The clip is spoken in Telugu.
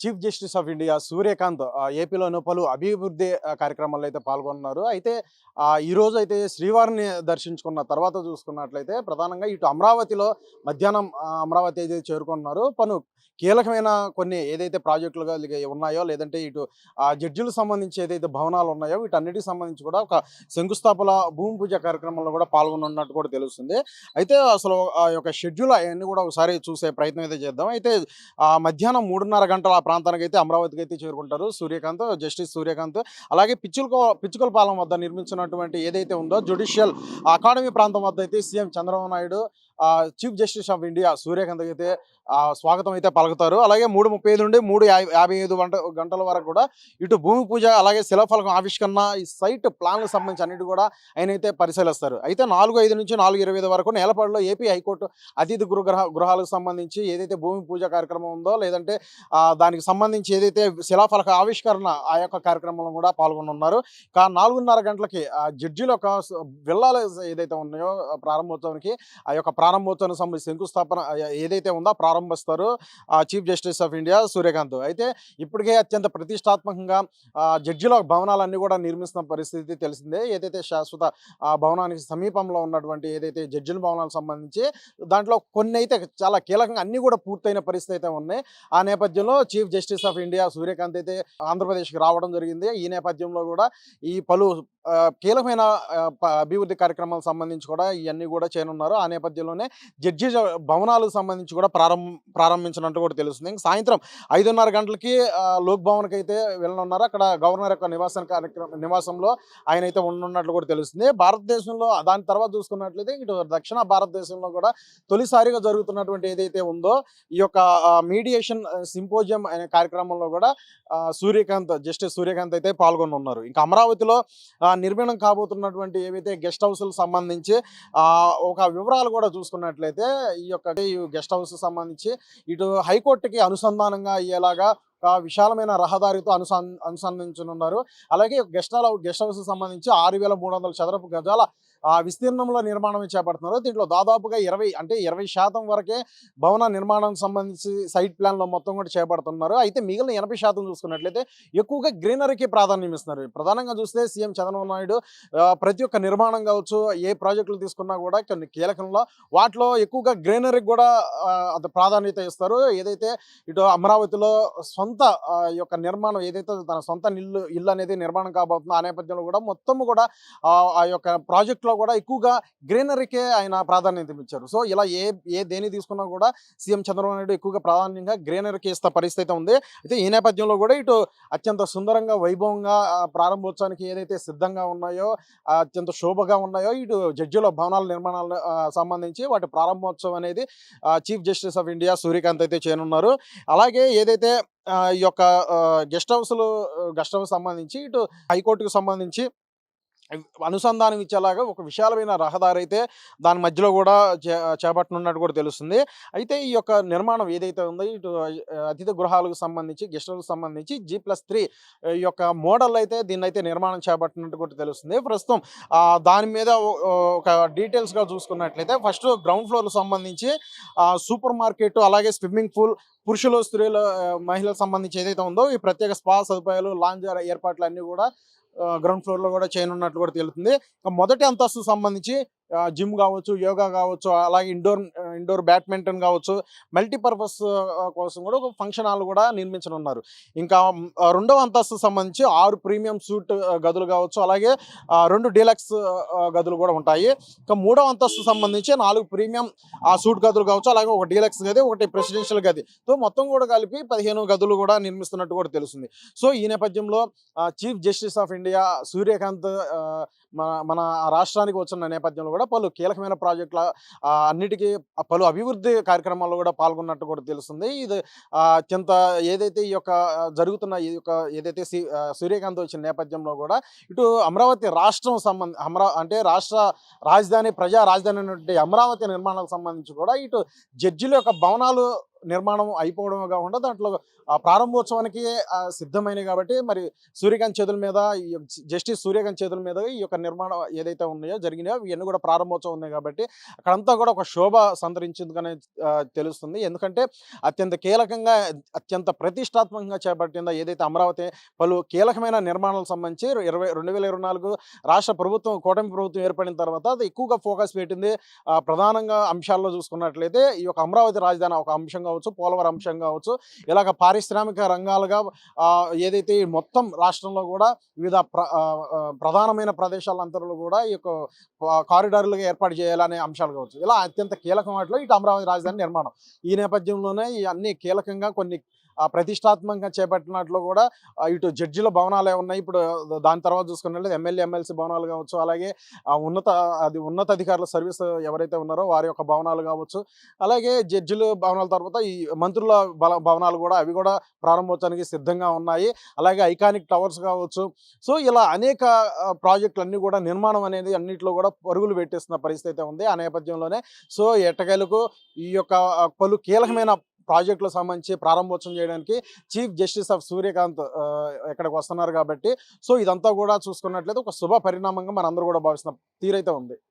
Chief justice of India Surya Kant ఏపీలోను పలు అభివృద్ధి కార్యక్రమాల్లో అయితే పాల్గొన్నారు. అయితే ఈరోజు అయితే శ్రీవారిని దర్శించుకున్న తర్వాత చూసుకున్నట్లయితే ప్రధానంగా ఇటు అమరావతిలో మధ్యాహ్నం అమరావతి అయితే చేరుకున్నారు. కీలకమైన కొన్ని ఏదైతే ప్రాజెక్టులుగా ఉన్నాయో లేదంటే ఇటు జడ్జిలకు సంబంధించి ఏదైతే భవనాలు ఉన్నాయో వీటన్నిటికి సంబంధించి కూడా ఒక శంకుస్థాపన భూమి పూజ కార్యక్రమంలో కూడా పాల్గొన్నట్టు కూడా తెలుస్తుంది. అయితే అసలు ఆ యొక్క షెడ్యూల్ అవన్నీ కూడా ఒకసారి చూసే ప్రయత్నం అయితే చేద్దాం. అయితే మధ్యాహ్నం 3:30 గంటల ఆ ప్రాంతానికి అయితే అమరావతికి అయితే చేరుకుంటారు జస్టిస్ సూర్యకాంత్. అలాగే పిచ్చుకలపాలెం వద్ద నిర్మించినటువంటి ఏదైతే ఉందో జ్యుడిషియల్ అకాడమీ ప్రాంతం వద్ద అయితే CM Chandrababu Naidu chief justice of India Suryakant అయితే స్వాగతం అయితే పలుకుతారు. అలాగే 3:35 నుండి 3:55 గంటల వరకు కూడా ఇటు భూమి పూజ అలాగే శిలాఫలకం ఆవిష్కరణ ఈ సైట్ ప్లాన్లకు సంబంధించి అన్నిటి కూడా ఆయన అయితే పరిశీలిస్తారు. అయితే 4:05 నుంచి 4:25 వరకు నేలపాడులో ఏపీ హైకోర్టు అతిథి గృహాలకు సంబంధించి ఏదైతే భూమి పూజ కార్యక్రమం ఉందో లేదంటే దానికి సంబంధించి ఏదైతే శిలాఫలక ఆవిష్కరణ ఆ యొక్క కార్యక్రమంలో కూడా పాల్గొనున్నారు. 4:30 గంటలకి జడ్జిల యొక్క విల్లాలు ఏదైతే ఉన్నాయో ప్రారంభోత్సవానికి ఆ యొక్క ప్రారంభోత్సవానికి సంబంధించి శంకుస్థాపన ఏదైతే ఉందో ప్రారంభిస్తారు chief justice of India Suryakant. అయితే ఇప్పటికే అత్యంత ప్రతిష్టాత్మకంగా జడ్జిల భవనాలన్నీ కూడా నిర్మిస్తున్న పరిస్థితి తెలిసిందే. ఏదైతే శాశ్వత భవనానికి సమీపంలో ఉన్నటువంటి ఏదైతే జడ్జిల భవనాలకు సంబంధించి దాంట్లో కొన్ని అయితే చాలా కీలకంగా అన్ని కూడా పూర్తయిన పరిస్థితి అయితే ఉన్నాయి. ఆ నేపథ్యంలో chief justice of India Suryakant అయితే ఆంధ్రప్రదేశ్కి రావడం జరిగింది. ఈ నేపథ్యంలో కూడా ఈ పలు కీలకమైన అభివృద్ధి కార్యక్రమాలకు సంబంధించి కూడా ఇవన్నీ కూడా చేయనున్నారు. ఆ నేపథ్యంలోనే జడ్జి భవనాలకు సంబంధించి కూడా ప్రారంభించినట్టు కూడా తెలుస్తుంది. సాయంత్రం 5:30 గంటలకి లోక్ భవన్కి అయితే వెళ్ళనున్నారు. అక్కడ గవర్నర్ యొక్క నివాసంలో ఆయన అయితే ఉండనున్నట్లు కూడా తెలుస్తుంది. భారతదేశంలో దాని తర్వాత చూసుకున్నట్లయితే ఇటు దక్షిణ భారతదేశంలో కూడా తొలిసారిగా జరుగుతున్నటువంటి ఏదైతే ఉందో ఈ యొక్క మీడియేషన్ సింపోజియం అనే కార్యక్రమంలో కూడా జస్టిస్ సూర్యకాంత్ అయితే పాల్గొనున్నారు. ఇంకా అమరావతిలో నిర్మాణం కాబోతున్నటువంటి ఏవైతే గెస్ట్ హౌస్లకు సంబంధించి ఒక వివరాలు కూడా చూసుకున్నట్లయితే ఈ గెస్ట్ హౌస్ సంబంధించి ఇటు హైకోర్టుకి అనుసంధానంగా అయ్యేలాగా విశాలమైన రహదారితో అనుసంధించనున్నారు. అలాగే గెస్ట్ హౌస్ సంబంధించి 6,300 చదరపు గజాల విస్తీర్ణంలో నిర్మాణం చేపడుతున్నారు. దీంట్లో దాదాపుగా 20% వరకే భవన నిర్మాణానికి సంబంధించి సైట్ ప్లాన్లో మొత్తం కూడా చేపడుతున్నారు. అయితే మిగిలిన 80% చూసుకున్నట్లయితే ఎక్కువగా గ్రీనరీకి ప్రాధాన్యం ఇస్తున్నారు. ప్రధానంగా చూస్తే సీఎం చంద్రబాబు నాయుడు ప్రతి ఒక్క నిర్మాణం కావచ్చు ఏ ప్రాజెక్టులు తీసుకున్నా కూడా కొన్ని కీలకంలో వాటిలో ఎక్కువగా గ్రీనరీకి కూడా ప్రాధాన్యత ఇస్తారు. ఏదైతే ఇటు అమరావతిలో సొంత యొక్క నిర్మాణం ఏదైతే తన సొంత ఇల్లు అనేది నిర్మాణం కాబోతుందో ఆ నేపథ్యంలో కూడా మొత్తం కూడా ఆ యొక్క ప్రాజెక్టులో కూడా ఎక్కువగా గ్రీనరీకే ఆయన ప్రాధాన్యత ఇచ్చారు. సో ఇలా దేని తీసుకున్నా కూడా సీఎం చంద్రబాబు నాయుడు ఎక్కువగా ప్రాధాన్యంగా గ్రీనరీకి ఇస్తా పరిస్థితి ఉంది. అయితే ఈ నేపథ్యంలో కూడా ఇటు అత్యంత సుందరంగా వైభవంగా ప్రారంభోత్సవానికి ఏదైతే సిద్ధంగా ఉన్నాయో అత్యంత శోభగా ఉన్నాయో ఇటు జడ్జిల భవనాల నిర్మాణాలు సంబంధించి వాటి ప్రారంభోత్సవం అనేది chief justice of India Suryakant అయితే చేయనున్నారు. అలాగే ఏదైతే ఈ యొక్క గెస్ట్ హౌస్ సంబంధించి ఇటు హైకోర్టుకు సంబంధించి అనుసంధానం ఇచ్చేలాగా ఒక విశాలమైన రహదారి అయితే దాని మధ్యలో కూడా చేపట్టనున్నట్టు కూడా తెలుస్తుంది. అయితే ఈ యొక్క నిర్మాణం ఏదైతే ఉందో ఇటు అతిథి గృహాలకు సంబంధించి గెస్ట్ హౌస్కి సంబంధించి G+3 ఈ యొక్క మోడల్ అయితే దీన్ని అయితే నిర్మాణం చేపట్టినట్టు కూడా తెలుస్తుంది. ప్రస్తుతం దాని మీద ఒక డీటెయిల్స్గా చూసుకున్నట్లయితే ఫస్ట్ గ్రౌండ్ ఫ్లోర్కి సంబంధించి సూపర్ మార్కెట్ అలాగే స్విమ్మింగ్ పూల్ పురుషులు స్త్రీలు మహిళలకు సంబంధించి ఏదైతే ఉందో ఈ ప్రత్యేక స్పా సదుపాయాలు లాంజ్ ఏర్పాట్లు అన్నీ కూడా గ్రౌండ్ ఫ్లోర్లో కూడా చేయనున్నట్లు కూడా తెలుస్తుంది. మొదటి అంతస్తు సంబంధించి జిమ్ కావచ్చు యోగా కావచ్చు అలాగే ఇండోర్ బ్యాడ్మింటన్ కావచ్చు మల్టీపర్పస్ కోసం కూడా ఒక ఫంక్షన్ హాల్ కూడా నిర్మించనున్నారు. ఇంకా రెండవ అంతస్తు సంబంధించి 6 ప్రీమియం సూట్ గదులు కావచ్చు అలాగే 2 డీలక్స్ గదులు కూడా ఉంటాయి. ఇంకా మూడవ అంతస్తు సంబంధించి 4 ప్రీమియం సూట్ గదులు కావచ్చు అలాగే ఒక డీలక్స్ గది ఒకటి ప్రెసిడెన్షియల్ గది తో మొత్తం కూడా కలిపి 15 గదులు కూడా నిర్మిస్తున్నట్టు కూడా తెలుస్తుంది. సో ఈ నేపథ్యంలో chief justice of India Suryakant మన రాష్ట్రానికి వచ్చిన నేపథ్యంలో కూడా పలు కీలకమైన ప్రాజెక్టుల అన్నిటికీ పలు అభివృద్ధి కార్యక్రమాల్లో కూడా పాల్గొన్నట్టు కూడా తెలుస్తుంది. ఇది అత్యంత ఏదైతే ఈ యొక్క జరుగుతున్న ఈ యొక్క ఏదైతే సూర్యకాంత్ వచ్చిన నేపథ్యంలో కూడా ఇటు అమరావతి రాష్ట్రం అంటే రాష్ట్ర రాజధాని ప్రజా రాజధాని అయినటువంటి అమరావతి నిర్మాణాలకు సంబంధించి కూడా ఇటు జడ్జిల యొక్క భవనాలు నిర్మాణం అయిపోవడమే కాకుండా దాంట్లో ప్రారంభోత్సవానికి సిద్ధమైనవి కాబట్టి మరి సూర్యకాంత్ చేతుల మీద జస్టిస్ సూర్యకాంత్ చేతుల మీద ఈ యొక్క నిర్మాణం ఏదైతే ఉన్నాయో జరిగినాయో ఇవన్నీ కూడా ప్రారంభోత్సవం ఉన్నాయి కాబట్టి అక్కడంతా కూడా ఒక శోభ సంతరించిందని తెలుస్తుంది. ఎందుకంటే అత్యంత కీలకంగా అత్యంత ప్రతిష్టాత్మకంగా చేపట్టింది ఏదైతే అమరావతి పలు కీలకమైన నిర్మాణాలకు సంబంధించి 2024 రాష్ట్ర ప్రభుత్వం కూటమి ప్రభుత్వం ఏర్పడిన తర్వాత అది ఎక్కువగా ఫోకస్ పెట్టింది. ప్రధానంగా అంశాల్లో చూసుకున్నట్లయితే ఈ యొక్క అమరావతి రాజధాని ఒక అంశం కావచ్చు, పోలవరం అంశం కావచ్చు, ఇలాగ పారిశ్రామిక రంగాలుగా ఏదైతే ఈ మొత్తం రాష్ట్రంలో కూడా వివిధ ప్రధానమైన ప్రదేశాలంతలో కూడా ఈ యొక్క కారిడార్లుగా ఏర్పాటు చేయాలనే అంశాలు కావచ్చు. ఇలా అత్యంత కీలకం వాటిలో ఇటు అమరావతి రాజధాని నిర్మాణం. ఈ నేపథ్యంలోనే ఈ అన్ని కీలకంగా కొన్ని ప్రతిష్టాత్మకంగా చేపట్టినట్లు కూడా ఇటు జడ్జిల భవనాలే ఉన్నాయి. ఇప్పుడు దాని తర్వాత చూసుకున్నట్లయితే ఎమ్మెల్యే, ఎమ్మెల్సీ భవనాలు కావచ్చు, అలాగే ఉన్నతాధికారుల సర్వీస్ ఎవరైతే ఉన్నారో వారి యొక్క భవనాలు కావచ్చు, అలాగే జడ్జిల భవనాల తర్వాత ఈ మంత్రుల భవనాలు కూడా అవి కూడా ప్రారంభోత్సవానికి సిద్ధంగా ఉన్నాయి. అలాగే ఐకానిక్ టవర్స్ కావచ్చు. సో ఇలా అనేక ప్రాజెక్టులు కూడా నిర్మాణం అనేది అన్నింటిలో కూడా పరుగులు పెట్టేస్తున్న పరిస్థితి అయితే ఉంది. ఆ నేపథ్యంలోనే సో ఎట్టకేలకు ఈ యొక్క పలు కీలకమైన ప్రాజెక్టులకు సంబంధించి ప్రారంభోత్సవం చేయడానికి చీఫ్ జస్టిస్ ఆఫ్ సూర్యకాంత్ ఇక్కడికి వస్తున్నారు కాబట్టి సో ఇదంతా కూడా చూసుకున్నట్లయితే ఒక శుభ పరిణామంగా మనందరూ కూడా భావిస్తున్న తీరైతే ఉంది.